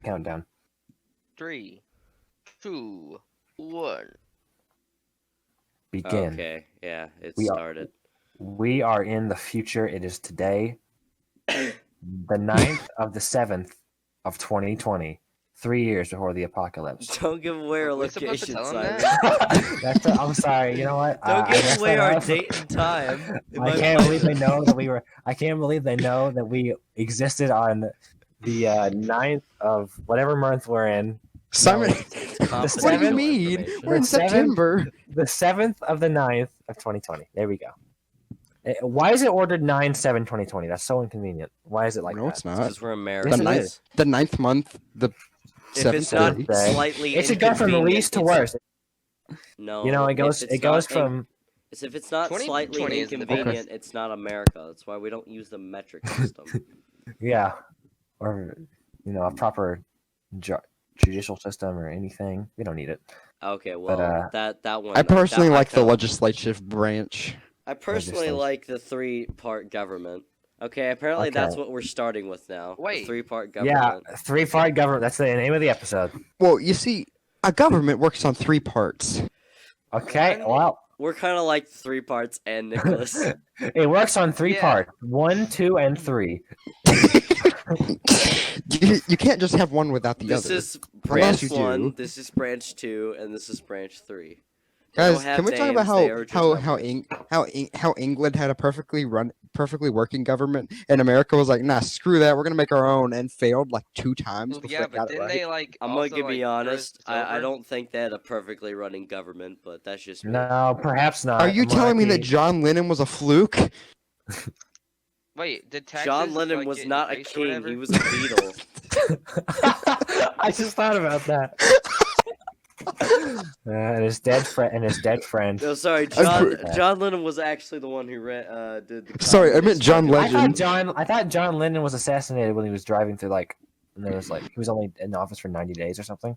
Countdown. 3, 2, 1. Begin. Okay, yeah, it We are- started. We are in the future. It is today, the 9th of the 7th of 2020. 3 years before the apocalypse. Don't give away our Are we supposed to location, tell him Simon. I'm sorry. You know what? Don't I give messed away that our up. date and time. It I might can't find believe they us. know that we were. I can't believe they know that we existed on the 9th of whatever month we're in. Simon, It's what do you confidential mean? information. We're in The 7th September. The 7th of the 9th of 2020. There we go. Why is it ordered 9/7/2020? That's so inconvenient. Why is it like No, that? it's not. Because we're Yes, Americans. it is. The 9th month, the If 7th it's not day. day. slightly It should go from inconvenient, least to it's- worst. No, You know, it if goes. it's It goes not in- from. if it's not 2020 slightly is the inconvenient, it's not America. That's why we don't use the metric system. Yeah, or a proper judicial system or anything. We don't need it. Okay, well, that one. I personally like the found- legislative branch. I personally legislation. like the 3-part government. Okay, apparently that's Okay. what we're starting with now. Wait. 3-part Yeah, government. 3-part government. That's the name of the episode. Well, you see, a government works on 3 parts. Okay, One- well, We're kind of like 3 parts and Nicholas. it works on 3 Yeah. parts: 1, 2, and 3. You can't just have one without the This other. is Unless branch you do. 1, this is branch 2, and this is branch 3. They don't Guys, have can we talk about names, they are just numbers. how England had a perfectly working government, and America was like, nah, screw that, we're gonna make our own, and failed like 2 times before Yeah, they but got it didn't right. they like? I'm also, gonna be like, honest. throw us I over? don't think they had a perfectly running government, but that's just me. No, perhaps not. Are you telling me that Monarchy- John Lennon was a fluke? Wait, did Texas, John Lennon like, was get not a erased or king. whatever? He was a beetle. I just thought about that. And his dead friend. No, sorry. John Lennon was actually the one who did the. Sorry, I meant communist John party. Legend. I thought John Lennon was assassinated when he was driving through and there was he was only in the office for 90 days or something.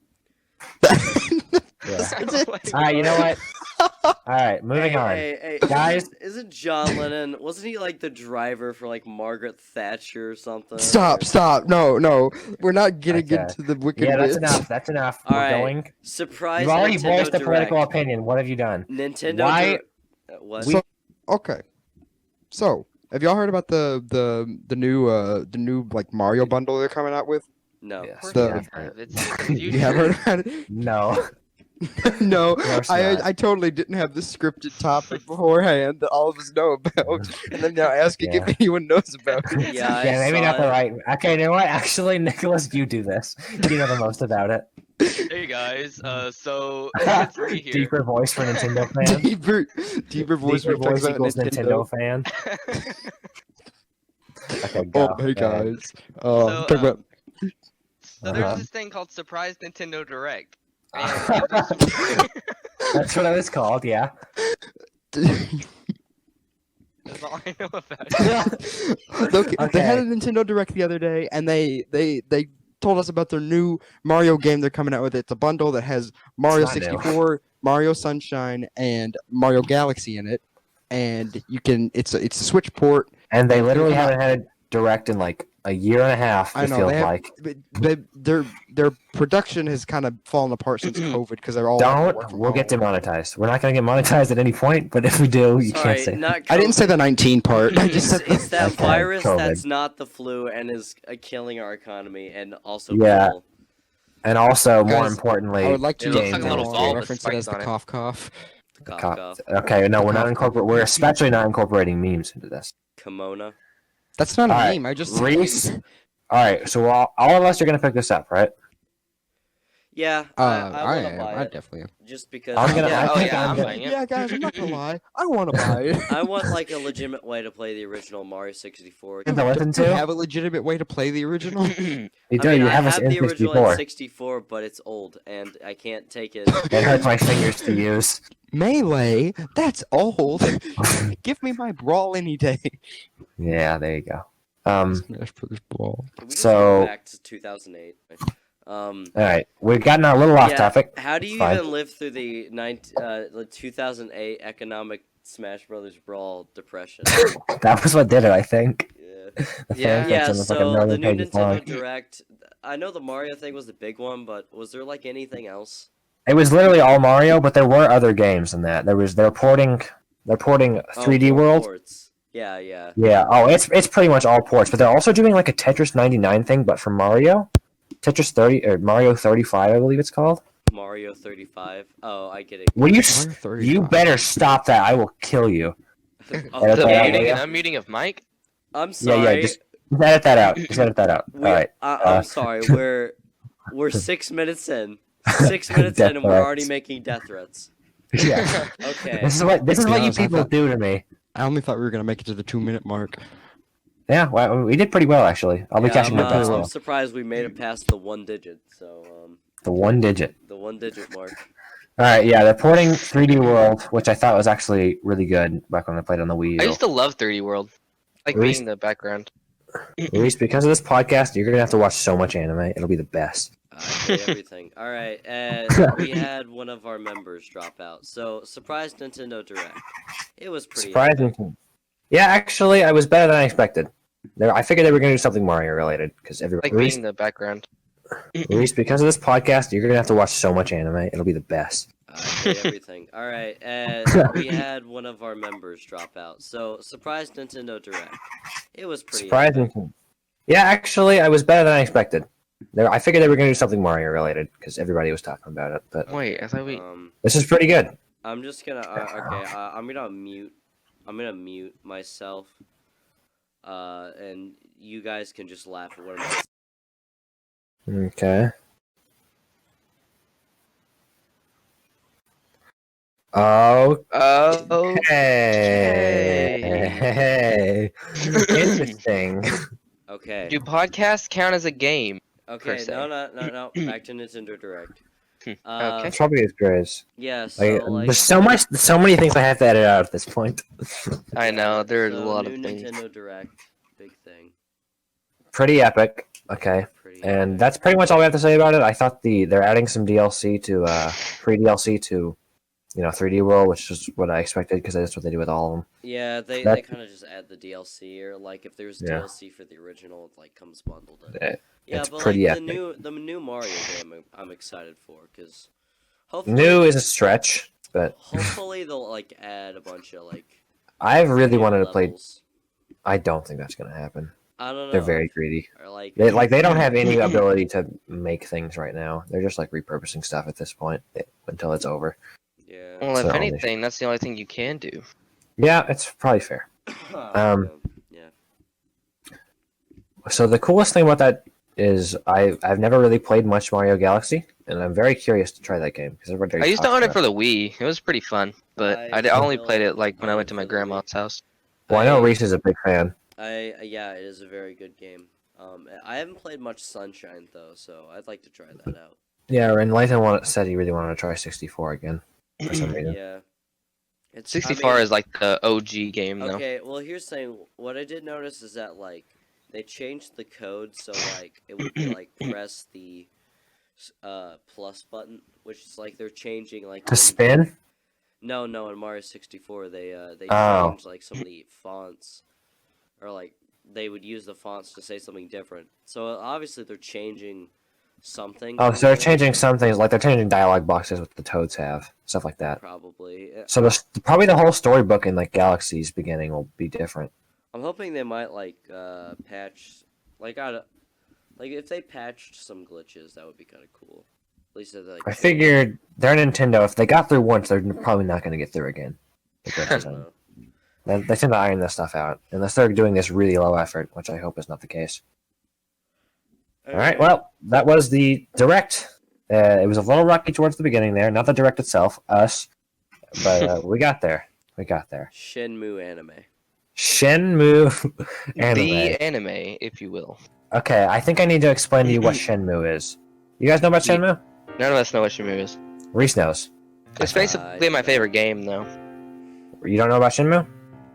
Yeah. All right, you know what? All right, moving on. Hey, Guys. Isn't John Lennon? Wasn't he like the driver for like Margaret Thatcher or something? Stop! No, we're not getting Okay. into the wicked Yeah, that's bits. enough. That's enough. All We're right. going. Surprise! You've already Nintendo voiced a political Direct. opinion. What have you done? Nintendo. Why- What? So, okay, so have y'all heard about the new like Mario bundle they're coming out with? No. Yes. Of course The- we have. It's the You future. have heard about it? No. No, course not. I totally didn't have the scripted topic beforehand that all of us know about, and then now asking Yeah. if anyone knows about it. Yeah, I Yeah, maybe saw not the it. right. Okay, you know what? Actually, Nicholas, you do this. You know the most about it. Hey guys, so it's 3 here. Deeper voice for Nintendo fan. Deeper voice. Deeper when he talks voice about equals Nintendo fan. Okay, go. Oh, hey Go ahead. guys. So, Talk about. So there's Uh-huh. this thing called Surprise Nintendo Direct. And it was- That's what it was called. Yeah. That's all I know about it. Look, they had a Okay. Nintendo Direct the other day, and they told us about their new Mario game they're coming out with. It's a bundle that has Mario not new. 64, Mario Sunshine, and Mario Galaxy in it. And you can it's a Switch port. And they literally haven't had a direct in like a year and a half. I It know feels they have, like. but their production has kind of fallen apart since COVID because they're all Don't. work from We'll get home. demonetized. We're not gonna get monetized at any point, but if we do, you Sorry, can't say. not. I didn't COVID. say the 19 part. I just said It's that Okay, virus COVID. that's not the flu and is killing our economy and also Yeah. people. And also, more Guys, importantly, I would like to It looks games like a and little games. ball with reference it spikes as the on it. cough. Cough, Co- cough. Okay, no, we're not Cough. incorporating. We're especially not incorporating memes into this. Kimono. That's not a All right, meme. I just Reese. All right, so all of us are gonna pick this up, right? Yeah, I I want to am. buy I it definitely am. just because. I'm gonna- Yeah, I oh think yeah, I'm I'm gonna- buying it. Yeah, guys, I'm not gonna lie. I want to buy it. I want like a legitimate way to play the original Mario 64. To listen Do you to. have a legitimate way to play the original? You I do. mean, You I have have us the in original 64. N64, but it's old and I can't take it. It hurts my fingers to use. Melee? That's old. Give me my brawl any day. Yeah, there you go. Smash Brothers Brawl. Can we just So- go back to 2008? All right, we've gotten a little off yeah, topic. How do you Fine. even live through the 2008 economic Smash Brothers Brawl depression? That was what did it, I think. Yeah. The Yeah. fanfiction's Yeah, like a so the million new pages long. Nintendo Direct, I know the Mario thing was the big one, but was there like anything else? It was literally all Mario, but there were other games in that. They're porting 3D More World. ports. Yeah, yeah. Yeah. Oh, it's pretty much all ports, but they're also doing like a Tetris 99 thing, but for Mario, Tetris 30 or Mario 35, I believe it's called. Mario 35. Oh, I get it. Will you? Mario 35. You better stop that! I will kill you. Oh, Edit The that out, dang. will muting ya? and unmuting of Mike? I'm Yeah, sorry. just edit that out. Just edit that out. We, All right. I'm sorry. We're 6 minutes in. 6 minutes Death in, and we're already threats. making death threats. Yeah. Okay. This is what Let's be you honest, I people thought- do to me. I only thought we were gonna make it to the 2-minute mark. Yeah, well, we did pretty well actually. I'll be Yeah, catching up. I'm Well. surprised we made it past the 1 digit. So, The 1 digit. the 1 digit mark. All right, yeah, they're porting 3D World, which I thought was actually really good back when I played on the Wii I U. used to love 3D World. Like Really? being in the background. Luis, because of this podcast, you're gonna have to watch so much anime. It'll be the best. I hate everything. All right, we had one of our members drop out. So, surprise Nintendo Direct. It was pretty epic. Surprising. Yeah, actually, I was better than I expected. I figured they were gonna do something Mario related because everybody. Like being in the background. Luis, because of this podcast, you're gonna have to watch so much anime. It'll be the best. I hate everything. All right, we had one of our members drop out. So, surprise Nintendo Direct. It was pretty epic. Surprising. Yeah, actually, I was better than I expected. I figured they were gonna do something Mario related because everybody was talking about it. But Wait, I thought we. this is pretty good. I'm just gonna okay. I'm gonna mute. I'm gonna mute myself. And you guys can just laugh at what I'm saying. Okay. Oh. Okay. Interesting. Okay. Do podcasts count as a game? Okay. se. No. Back to Nintendo Direct. Okay. It's probably as good as. Yeah. So There's so many things I have to edit out at this point. I know, there's a so lot of new things. Nintendo Direct, big thing. Pretty epic. Okay. Pretty. And epic. that's pretty much all we have to say about it. I thought they're adding some DLC to free DLC to 3D World, which is what I expected because that's what they do with all of them. Yeah, they that- kind of just add the DLC, or like if there's Yeah. DLC for the original, it like comes bundled in. It- Yeah, it's but pretty like epic. the new Mario game, I'm excited for because hopefully New is a stretch, but hopefully they'll like add a bunch of like. I really new wanted to play. levels. I don't think that's gonna happen. I don't know. They're very greedy. Or like They don't have any ability to make things right now. They're just like repurposing stuff at this point until it's over. Yeah. Well, So if only- anything, that's the only thing you can do. Yeah, it's probably fair. Yeah. So the coolest thing about that is I've never really played much Mario Galaxy, and I'm very curious to try that game because everybody. I used to talks own it about for the Wii. It was pretty fun, but I I only still played it like when I own went to it my for the Wii. grandma's house. Well, I know Reese is a big fan. Yeah, it is a very good game. I haven't played much Sunshine though, so I'd like to try that out. Yeah, and Lathan said he really wanted to try 64 again for some reason. Yeah. It's 64 is like the OG game, though. Okay, well here's the thing. What I did notice is that like they changed the code so like it would be like press the plus button, which is like they're changing like To spin? No, in Mario 64 they Oh. changed like some of the fonts, or like they would use the fonts to say something different. So obviously they're changing something. Oh, in so they're there, changing some things, like they're changing dialogue boxes what the toads have, stuff like that. probably. So probably the whole storybook in like Galaxy's beginning will be different. I'm hoping they might like patch like like if they patched some glitches, that would be kind of cool. At least like I figured they're Nintendo. If they got through once, they're probably not going to get through again. The I glitches don't on- know. They tend to iron this stuff out, unless they're doing this really low effort, which I hope is not the case. All right, well, that was the direct. It was a little rocky towards the beginning there, not the direct itself, us, but we got there. We got there. Shenmue anime. Shenmue anime. The anime, if you will. Okay, I think I need to explain to you what Shenmue is. You guys know about Shenmue? None of us know what Shenmue is. Reese knows. It's basically my favorite game, though. You don't know about Shenmue?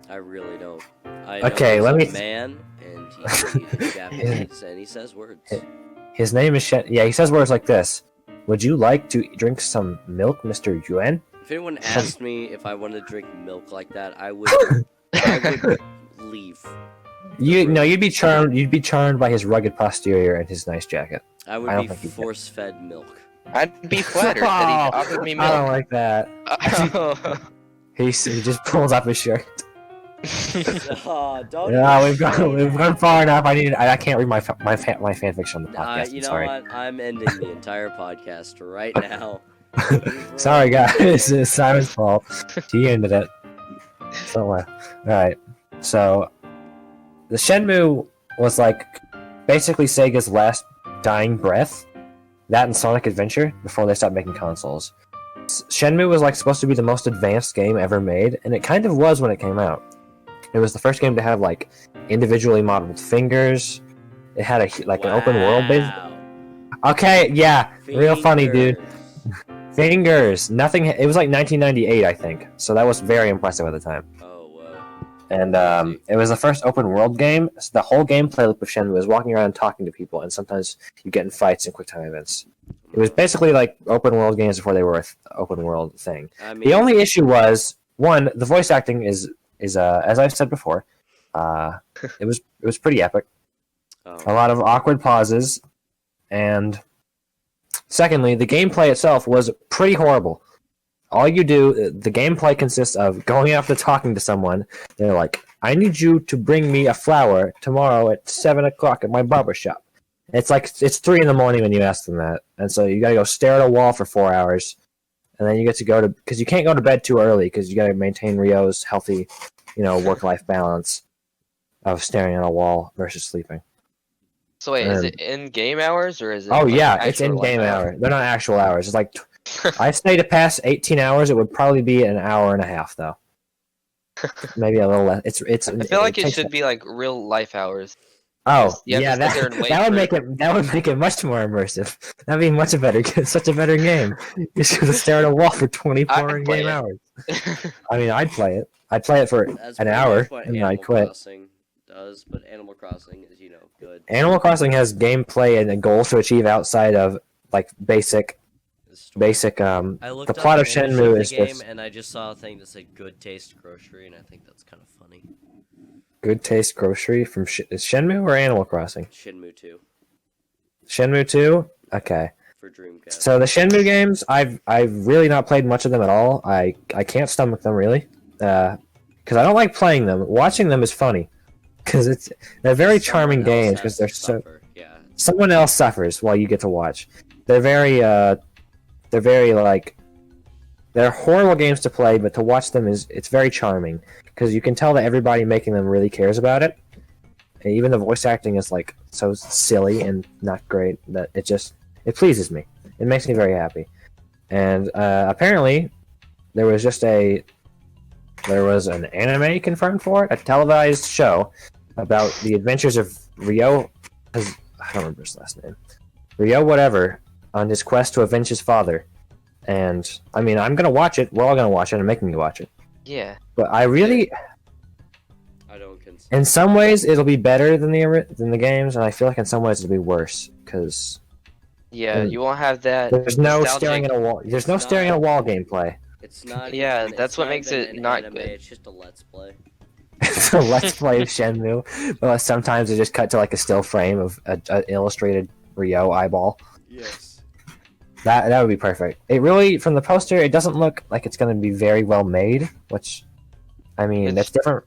I really don't. I know Okay, he's let a me- man, and he's Japanese, and he says words. His name is Shen. Yeah, he says words like this. Would you like to drink some milk, Mr. Yuan? If anyone asked me if I wanted to drink milk like that, I would leave. You'd be charmed. You'd be charmed by his rugged posterior and his nice jacket. I I would don't be think you'd get- force-fed milk. I'd be flattered that he offered me I don't milk. like that. He just pulls up his shirt. Oh, don't. Yeah, even say we've that. gone far enough. I can't read my fanfiction on the podcast. You I'm know sorry. what? I'm ending the entire podcast right now. Sorry, guys. It's Simon's fault. He ended it. So, alright. So, the Shenmue was like basically Sega's last dying breath. That and Sonic Adventure before they stopped making consoles. Shenmue was like supposed to be the most advanced game ever made, and it kind of was when it came out. It was the first game to have like individually modeled fingers. It had an open world base. Okay, yeah, real funny, dude. Fingers. Nothing. It was like 1998, I think. So that was very impressive at the time. Oh, wow. And it was the first open world game. So the whole gameplay loop of Shenmue was walking around and talking to people, and sometimes you get in fights and quick time events. It was basically like open world games before they were an open world thing. I mean, The only issue was one, the voice acting is as I've said before, it was pretty epic. oh. A lot of awkward pauses, and secondly, the gameplay itself was pretty horrible. All you do, the gameplay consists of going up to talking to someone. They're like, "I need you to bring me a flower tomorrow at 7 o'clock at my barber shop." It's like it's 3 in the morning when you ask them that, and so you gotta go stare at a wall for 4 hours, and then you get to go to because you can't go to bed too early because you gotta maintain Ryo's healthy, work-life balance of staring at a wall versus sleeping. So wait, is it in-game hours or is it? Oh like, yeah, it's actual in-game life hours. They're not actual hours. It's like I say to pass 18 hours, it would probably be an hour and a half though. Maybe a little less. It's. I feel like it takes should be like real life hours. Oh You have to yeah, sit there and wait that would for- make it much more immersive. That'd be much better. Such a better game. You just have to stare at a wall for 24 I'd play in-game it. hours. I mean, I'd play it. I'd play it for That's an pretty hour much what and then Animal I'd quit. Crossing does, but Animal Crossing is, good. Animal Crossing has gameplay and a goal to achieve outside of like basic. I looked The plot up of the image Shenmue the is game, just and I just saw a thing that said "Good Taste Grocery," and I think that's kind of funny. Good Taste Grocery from is Shenmue or Animal Crossing? Shenmue 2 Shenmue 2? Okay. for Dreamcast. So the Shenmue games, I've really not played much of them at all. I can't stomach them really, because I don't like playing them. Watching them is funny, because they're very charming Someone else games has because they're to so suffer. Yeah. someone else suffers while you get to watch. They're very like they're horrible games to play, but to watch them it's very charming because you can tell that everybody making them really cares about it. And even the voice acting is like so silly and not great that it pleases me. It makes me very happy. And apparently, there was an anime confirmed for it, a televised show about the adventures of Ryo. I don't remember his last name. Ryo, whatever, on his quest to avenge his father. And I mean, I'm gonna watch it. We're all gonna watch it. I'm making you watch it. Yeah. But I really, I don't consider. in some ways, it'll be better than the games, and I feel like in some ways it'll be worse because Yeah, you won't have that. there's no nostalgic- staring at a wall. There's no It's staring at a not- wall gameplay. It's not. Yeah, even- that's it's what not makes even it an not anime, good. It's just a let's play. It's a let's play of Shenmue, but sometimes they just cut to like a still frame of an illustrated Ryo eyeball. Yes. That would be perfect. It really, from the poster, it doesn't look like it's going to be very well made, which, I mean, It's- that's different.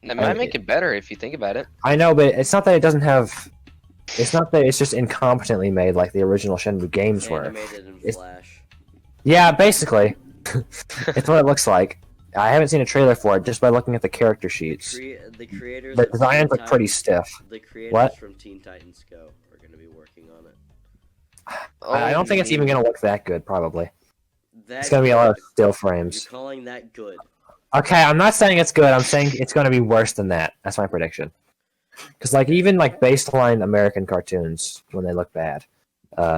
That might make it better if you think about it. I know, but it's not that it doesn't have. It's not that it's just incompetently made like the original Shenmue games were. Animated in It's- Flash. Yeah, basically. It's what it looks like. I haven't seen a trailer for it just by looking at the character sheets. The creators. The of designs Teen look pretty Titans- stiff. The creators What? from Teen Titans Go are going to be working on it. I don't think it's even maybe. going to look that good, probably. That It's going to be a lot of good. still You're frames. calling that good? Okay, I'm not saying it's good. I'm saying it's going to be worse than that. That's my prediction. Because like even like baseline American cartoons, when they look bad,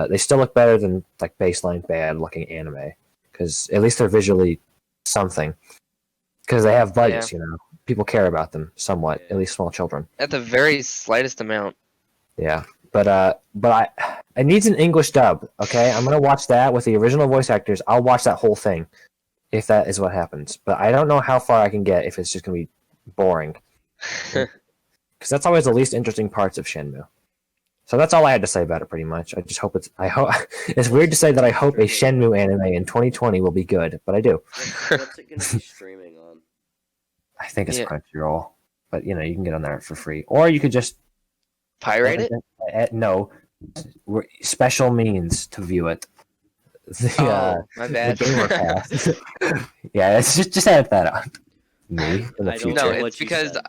they still look better than like baseline bad looking anime. Because at least they're visually something. Because they have budgets, people care about them somewhat. At least small children. At the very slightest amount. Yeah, but it needs an English dub. Okay, I'm gonna watch that with the original voice actors. I'll watch that whole thing, if that is what happens. But I don't know how far I can get if it's just gonna be boring. because that's always the least interesting parts of Shenmue. So that's all I had to say about it, pretty much. I just hope I hope it's weird to say that I hope a Shenmue anime in 2020 will be good, but I do. What's it gonna be streaming on? I think it's Yeah. Crunchyroll, but you know you can get on there for free, or you could just Pirate it? No, special means to view it. The, My the bad. gamer pass. Yeah, it's just edit that out. Me in the I don't future. No, know what it's you because said.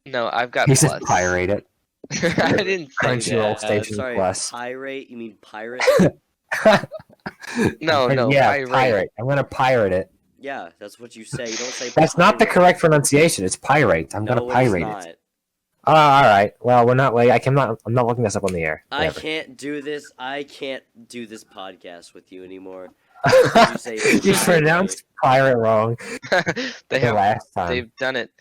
no, I've got He says plus. pirate it. I didn't say Crunchyroll that. Station sorry, Plus. pirate? You mean pirate? No, Yeah, pirate. pirate. I'm gonna pirate it. Yeah, that's what you say. You don't say That's not the pirate. correct pronunciation. It's pirate. I'm gonna No, it is pirate not. it. Oh, all right. Well, we're not. Like, I'm not looking this up on the air. I Whatever. can't do this. I can't do this podcast with you anymore. You say You pirate. pronounced pirate wrong They the have. last time. They've done it.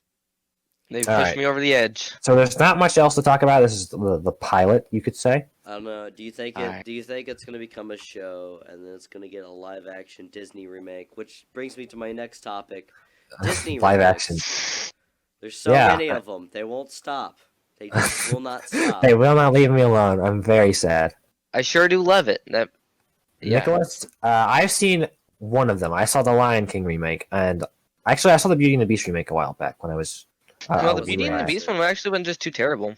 They've All pushed right. me over the edge. So there's not much else to talk about. This is the pilot, you could say. I don't know. Do you think Alright. Do you think it's gonna become a show and then it's gonna get a live action Disney remake? Which brings me to my next topic: Disney Live remakes. action. There's so Yeah. many of them. They won't stop. They just will not stop. They will not leave me alone. I'm very sad. I sure do love it. That. Yeah. Nicholas, I've seen one of them. I saw the Lion King remake, and actually, I saw the Beauty and the Beast remake a while back when I was. Well, the was Beauty and the rad. Beast one actually wasn't just too terrible.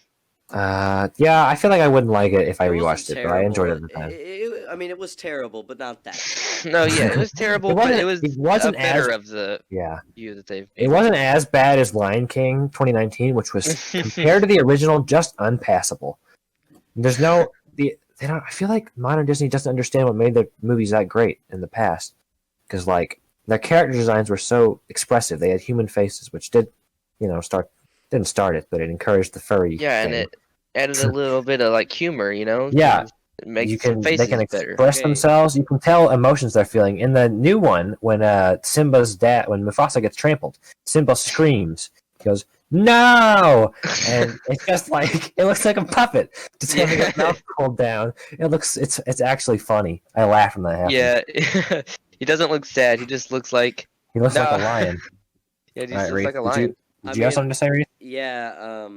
Yeah, I feel like I wouldn't like it if I It wasn't rewatched it, but I enjoyed it at the terrible. time. I mean, it was terrible, but not that. No, yeah, it was terrible, It but wasn't- it was it wasn't a better as- of the Yeah, view that they've. it wasn't as bad as Lion King 2019, which was compared to the original just unpassable. There's no they don't. I feel like modern Disney doesn't understand what made their movies that great in the past, because like their character designs were so expressive. They had human faces, which didn't start it, but it encouraged the furry. Yeah, and thing. it added a little bit of like humor, you know. Yeah. It makes you can faces they can better. express Okay. themselves. You can tell emotions they're feeling. In the new one, when Simba's dad, when Mufasa gets trampled, Simba screams. He goes, "No!" And it's just like it looks like a puppet, just having his mouth pulled down. It's actually funny. I laugh when that happens. Yeah, he doesn't look sad. He just looks like He looks like a No. lion. yeah, he just All right, looks Reed, like a did lion. you, I did you have mean- something to say, Reed? Yeah.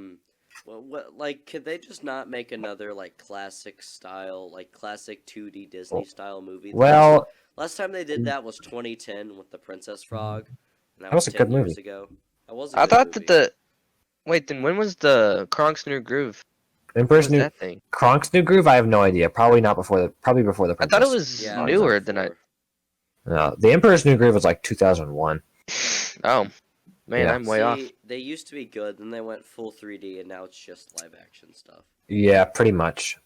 Like, could they just not make another like classic 2D Disney style movie? Well, last time they did that was 2010 with the Princess Frog. And That was a 10 good years movie. ago. That was a I good thought movie. that the wait. Then when was the Kronk's New Groove? What Emperor's was New that thing? Kronk's New Groove. I have no idea. Probably before the I Princess. thought it was Yeah, it was newer like than I. 4. No, the Emperor's New Groove was like 2001. Oh, man, Yeah. I'm way off. They used to be good, then they went full 3D, and now it's just live action stuff. Yeah, pretty much.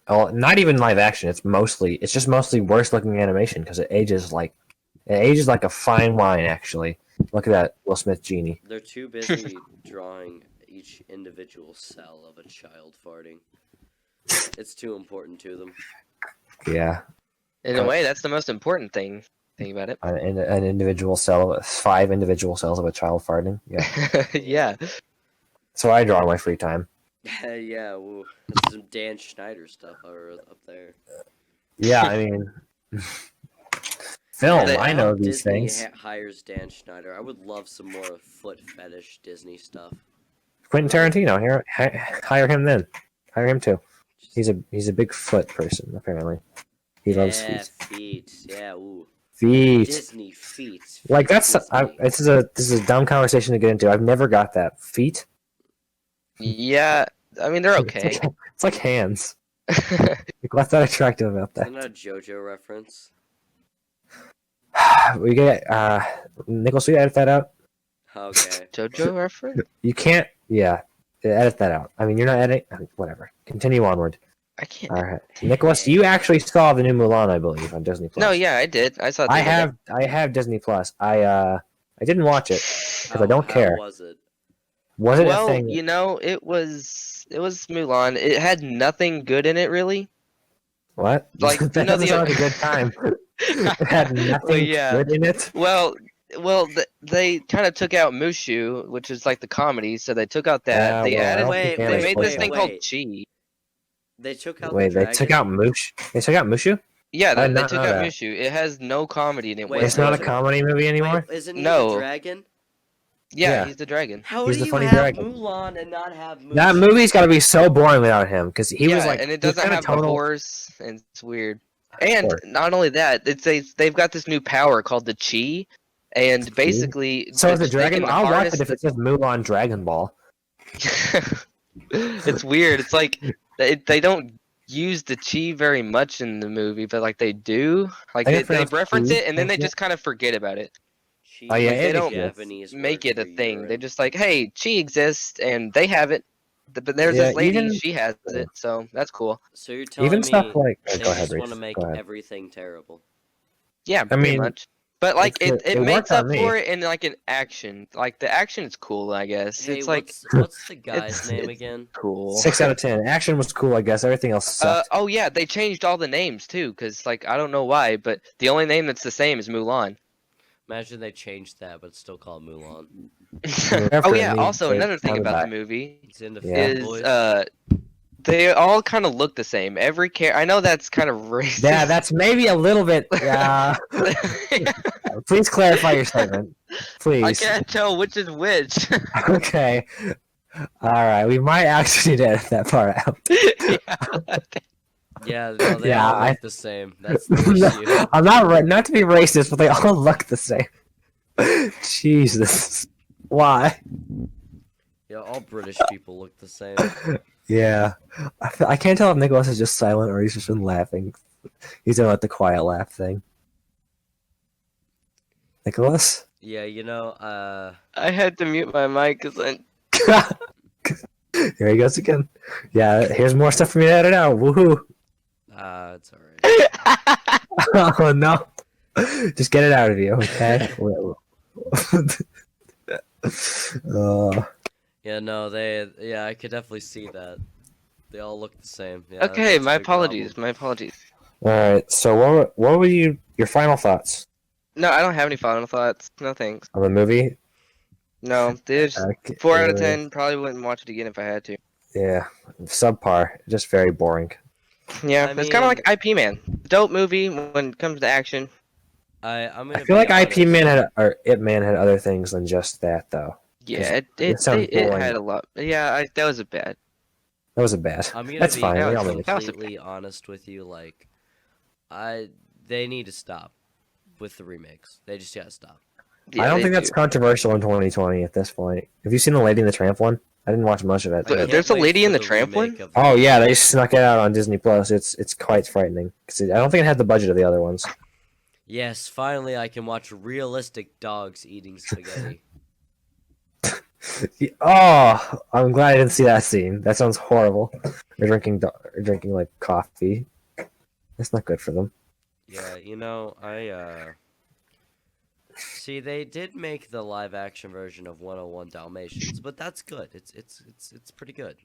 Oh, not even live action. It's just mostly worse looking animation because it ages like a fine wine. Actually, look at that Will Smith genie. They're too busy drawing each individual cell of a child farting. It's too important to them. Yeah, In a way, that's the most important thing. Think about it. an individual cell, 5 individual cells of a child farting. Yeah, Yeah. so I draw in my free time. Yeah, woo. That's some Dan Schneider stuff up there. Yeah, I mean, film. They- I know these Disney things. hires Dan Schneider. I would love some more foot fetish Disney stuff. Quentin Tarantino. Hire him then. Hire him too. He's a big foot person apparently. He loves Yeah, feet. feet. Yeah, ooh. Feet. Disney feet. Like that's Disney. this is a dumb conversation to get into. I've never got that. Feet. Yeah. I mean, they're okay. It's like hands. Like, what's that attractive about Isn't that? that a JoJo reference? We get Nicholas, will you edit that out? Okay. JoJo reference? You can't. Yeah, edit that out. I mean, you're not editing. Whatever. Continue onward. I can't. All right, Nicholas, you actually saw the new Mulan, I believe, on Disney Plus. No, yeah, I did. I saw. I have Disney Plus. I didn't watch it because I don't care. How was it? Was it Well, a thing? you know, it was Mulan. It had nothing good in it, really. What? like, that you know, doesn't sound like a good time. It had nothing Well, yeah. good in it. Well, they kind of took out Mushu, which is like the comedy. So they took out that. Yeah, they well, I added. don't Wait, think They Anna's made played this that. thing called Wait. Chi. They took out Wait, the they dragon? took out Moosh. They took out Mushu. Yeah, I they did not took know out that. Mushu. It has no comedy in it. Wait, It's not a wait. whatsoever. comedy movie anymore. Wait, isn't he No. a dragon? Yeah, Yeah. he's the dragon. How He's do the you funny have dragon. Mulan and not have Mushu? That movie's got to be so boring without him because he was like and it he was doesn't kinda have tonal. a horse, and it's weird. And course. not only that, they've got this new power called the chi, and basically So is they're the Dragon? taking the I'll watch harness it if it says Mulan Dragon Ball. It's weird. It's like they don't use the chi very much in the movie, but like they do. Like I they, think they pronounced reference chi, it and then they isn't it? just kind of forget about it. Chi Oh, yeah, is they a don't Japanese Make word it a for thing. They urine. just like, hey, chi exists and they have it. But there's Yeah, this lady, even- she has it, so that's cool. So you're telling Even me stuff like they go ahead, just want Reese. to make Go ahead. everything terrible? Yeah, pretty mean, much. But like it's- it it makes worked on up for me. it in like an action. Like the action is cool, I guess. Hey, it's like what's the guy's name it's again? cool. 6 out of 10. Action was cool, I guess. Everything else sucked. Oh yeah, they changed all the names too, cause like I don't know why, but the only name that's the same is Mulan. Imagine they changed that, but still call it Mulan. Oh yeah, Me, also they another thing sounded about the back. movie It's in the Yeah. is they all kind of look the same. Every I know that's kind of racist. Yeah, that's maybe a little bit. Yeah. Please clarify your statement. Please. I can't tell which is which. Okay. All right. We might actually need to edit that part out. Yeah, no, they Yeah, all I- look the same. That's the issue. I'm not to be racist, but they all look the same. Jesus. Why? Yeah, all British people look the same. Yeah. I can't tell if Nicholas is just silent or he's just been laughing. He's doing like the quiet laugh thing. Nicholas? Yeah, you know, I had to mute my mic because Here he goes again. Yeah, here's more stuff for me to edit out. Woohoo. it's alright. Oh no. Just get it out of you, okay? Yeah, no, yeah, I could definitely see that. They all look the same. Yeah, Okay, that's a my big apologies. problem. My apologies. Alright, so what were your final thoughts No, I don't have any final thoughts. No thanks. on the movie? No, there's Okay, 4 out of 10. Probably wouldn't watch it again if I had to. Yeah, subpar. Just very boring. Yeah, I it's kind of mean- like IP Man. Dope movie when it comes to action. I'm gonna I feel be like IP honest. Man or It Man had other things than just that, though. Yeah, it sounds it boring. had a lot. Yeah, that was a bad. That was a bad. I'm gonna That's be fine. We that all was- make that was- completely honest with you. Like, they need to stop with the remakes. They just gotta stop. Yeah, I don't they think that's do. controversial in 2020 at this point. Have you seen the Lady in the Tramp one? I didn't watch much of it. But I can't there's a wait Lady for in the Tramp remake one? of the Oh yeah, they remake. snuck it out on Disney Plus. It's quite frightening. 'Cause I don't think it had the budget of the other ones. Yes, finally I can watch realistic dogs eating spaghetti. Oh, I'm glad I didn't see that scene. That sounds horrible. They're drinking like coffee. That's not good for them. Yeah, you know, see, they did make the live action version of 101 Dalmatians, but that's good. It's pretty good.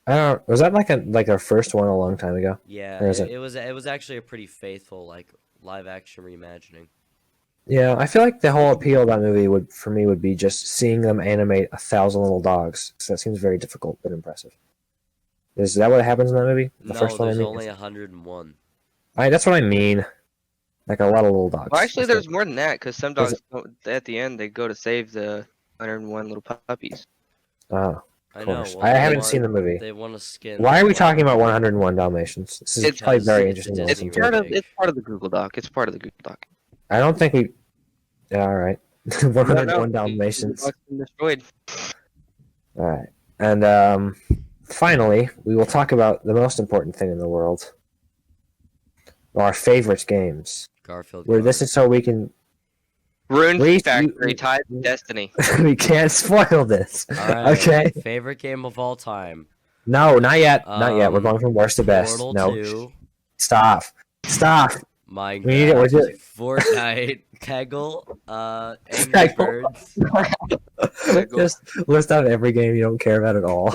I don't. Was that like their first one a long time ago? Yeah, Or is it was actually a pretty faithful like live action reimagining. Yeah, I feel like the whole appeal of that movie would be just seeing them animate 1,000 little dogs. So that seems very difficult but impressive. Is that what happens in that movie? The No, first one, I there's mean. only 101. That's what I mean. Like a lot of little dogs. Well, actually, It's like- there's more than that because some Is dogs at the end they go to save the 101 little puppies. Oh, I of know. course. well, I they haven't want- seen the movie. They want to skin. Why are we like, talking about 101 Dalmatians? This is It's probably very because it's a interesting to Disney listen to. remake. It's part of the Google Doc. It's part of the Google Doc. I don't think we. Yeah, all right. 101 No, Dalmatians. Google Doc's been destroyed. All right, and finally, we will talk about the most important thing in the world: our favorite games. Garfield. Where this is so we can. Rune Reese, Factory you- tied to Destiny. We can't spoil this. All right. Okay. Favorite game of all time. No, not yet. Not yet. We're Um, going from worst to best. Portal No. 2, Stop. Stop. Minecraft, We need it. We're just- Fortnite, Keggle, Angry Keggle. Birds. Just list out every game you don't care about at all.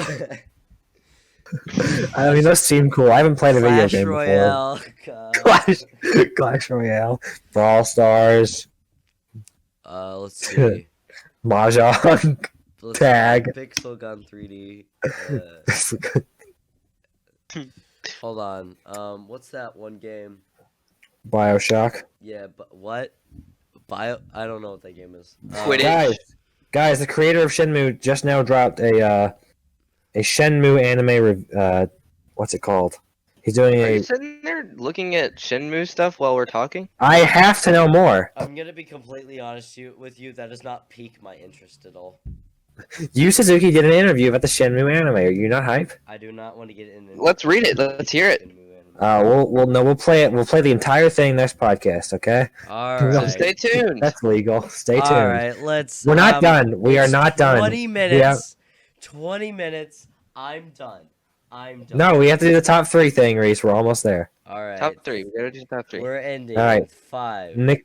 I mean, those seem cool. I haven't played a video Clash game Royale. before. Clash Royale, Brawl Stars, Let's see. Mahjong. Let's Tag. see. Pixel Gun 3D. Hold on. What's that one game? Bioshock. Yeah, but what? I don't know what that game is. Quidditch. Guys, Guys, the creator of Shenmue just now dropped a Shenmue anime. What's it called? He's doing Are you a. sitting there looking at Shenmue stuff while we're talking? I have to know more. I'm gonna be completely honest with you. That does not pique my interest at all. Yu Suzuki did an interview about the Shenmue anime. Are you not hype? I do not want to get in. Let's read it. Let's hear it. We'll play it. We'll play the entire thing next podcast. Okay. All So right. stay tuned. That's legal. Stay tuned. All right. Let's. We're not done. We are it's not done. 20 minutes. 20 minutes. I'm done. I'm done. No, we have to do the top 3 thing, Reese. We're almost there. All right. Top 3. We gotta do top 3. We're ending. All right. In 5. Nick,